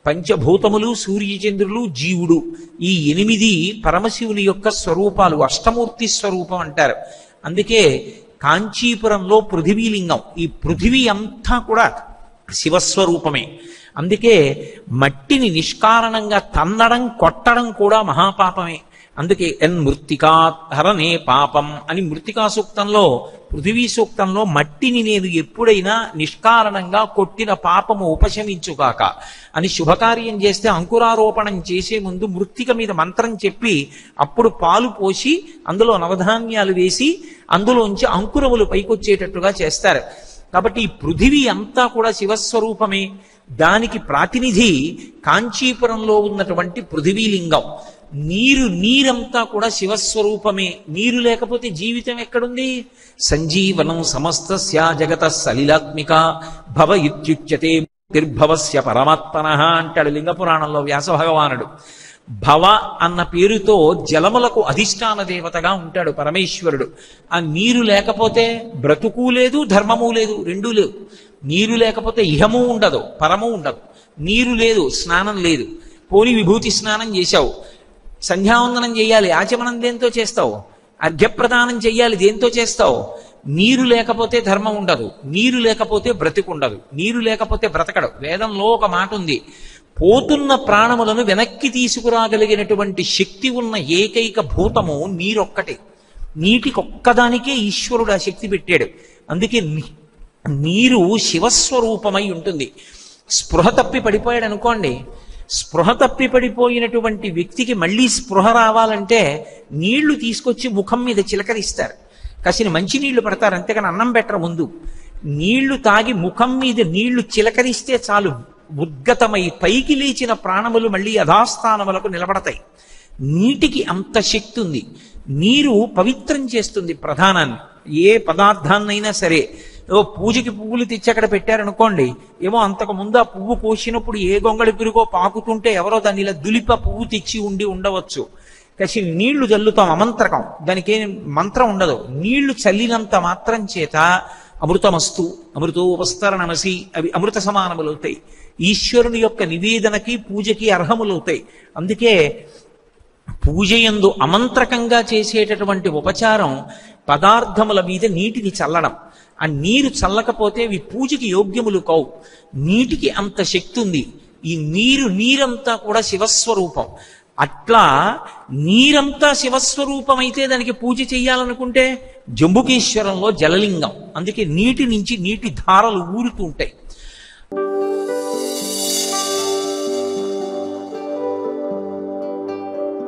పంచభూతములు, సూర్యచంద్రులు, జీవుడు, ఈ 8 పరమశివుని యొక్క స్వరూపాలు, అష్టమూర్తి స్వరూపం అంటారు. అందుకే కాంచీపురంలో పృథివీలింగం, ఈ పృథివీ అంతా కూడా శివస్వరూపమే. అందుకే మట్టిని నిష్కారణంగా తన్నడం, కొట్టడం కూడా మహాపాపమే. అందుకే మృత్తికా హరణే పాపం అని మృత్తికా సూక్తంలో, పృథివీ సూక్తంలో మట్టిని నేను ఎప్పుడైనా నిష్కారణంగా కొట్టిన పాపము ఉపశమించుగాక అని శుభకార్యం చేస్తే అంకురారోపణం చేసే ముందు మృత్తిక మీద మంత్రం చెప్పి అప్పుడు పాలు పోసి అందులో నవధాన్యాలు వేసి అందులోంచి అంకురములు పైకొచ్చేటట్టుగా చేస్తారు. కాబట్టి ఈ పృథివీ అంతా కూడా శివస్వరూపమే. దానికి ప్రాతినిధి కాంచీపురంలో ఉన్నటువంటి పృథివీలింగం. నీరంతా కూడా శివస్వరూపమే. నీరు లేకపోతే జీవితం ఎక్కడుంది? సంజీవనం సమస్తస్య జగత సలిలాత్మిక భవ ఇత్యుచ్యతే తిర్భవస్య పరమాత్మనః అంటాడు లింగ పురాణంలో వ్యాస భగవానుడు. భవ అన్న పేరుతో జలములకు అధిష్టాన దేవతగా ఉంటాడు పరమేశ్వరుడు. ఆ నీరు లేకపోతే బ్రతుకు లేదు, ధర్మము లేదు, రెండూ లేవు. నీరు లేకపోతే ఇహము ఉండదు, పరము ఉండదు. నీరు లేదు, స్నానం లేదు. పోని విభూతి స్నానం చేశావు, సంధ్యావందనం చేయాలి, ఆచమనం దేంతో చేస్తావు? అర్ఘ్యప్రదానం చెయ్యాలి, దేంతో చేస్తావు? నీరు లేకపోతే ధర్మం ఉండదు, నీరు లేకపోతే బ్రతికుండదు, నీరు లేకపోతే బ్రతకడు. వేదంలో ఒక మాట ఉంది, పోతున్న ప్రాణములను వెనక్కి తీసుకురాగలిగినటువంటి శక్తి ఉన్న ఏకైక భూతము నీరొక్కటే. నీటికొక్కదానికే ఈశ్వరుడు ఆ శక్తి పెట్టాడు. అందుకే నీరు శివస్వరూపమై ఉంటుంది. స్పృహ తప్పి పడిపోయాడు అనుకోండి, స్పృహ తప్పి పడిపోయినటువంటి వ్యక్తికి మళ్ళీ స్పృహ రావాలంటే నీళ్లు తీసుకొచ్చి ముఖం మీద చిలకరిస్తారు, కాసిన మంచి నీళ్లు పడతారు, అంతేకాని అన్నం పెట్టరు. ముందు నీళ్లు తాగి ముఖం మీద నీళ్లు చిలకరిస్తే చాలు, ఉద్గతమై పైకి లేచిన ప్రాణములు మళ్ళీ యథాస్థానములకు నిలబడతాయి. నీటికి అంత శక్తి ఉంది. నీరు పవిత్రం చేస్తుంది ప్రధానాన్ని. ఏ పదార్థాన్నైనా సరే, పూజకి పువ్వులు తెచ్చి అక్కడ పెట్టారనుకోండి, ఏమో అంతకు ముందు ఆ పువ్వు కోసినప్పుడు ఏ గొంగళి పిరుగో పాకుతుంటే ఎవరో దాన్ని ఇలా దులిప పువ్వు తెచ్చి ఉండవచ్చు. kasi నీళ్లు జల్లుతాం అమంత్రకం, దానికి ఏం మంత్రం ఉండదు. నీళ్లు చల్లినంత మాత్రం చేత అమృతమస్తు, అమృతోపస్తరణమసి, అవి అమృత సమానములవుతాయి. ఈశ్వరుని యొక్క నివేదనకి పూజకి అర్హములవుతాయి. అందుకే పూజయందు అమంత్రకంగా చేసేటటువంటి ఉపచారం పదార్థముల మీద నీటిని చల్లడం. ఆ నీరు చల్లకపోతే అవి పూజకి యోగ్యములు కావు. నీటికి అంత శక్తి ఉంది. ఈ నీరంతా కూడా శివస్వరూపం. అట్లా నీరంతా శివస్వరూపం అయితే దానికి పూజ చెయ్యాలనుకుంటే జంబుకేశ్వరంలో జలలింగం. అందుకే నీటి నుంచి నీటి ధారలు ఊరుతూ ఉంటాయి.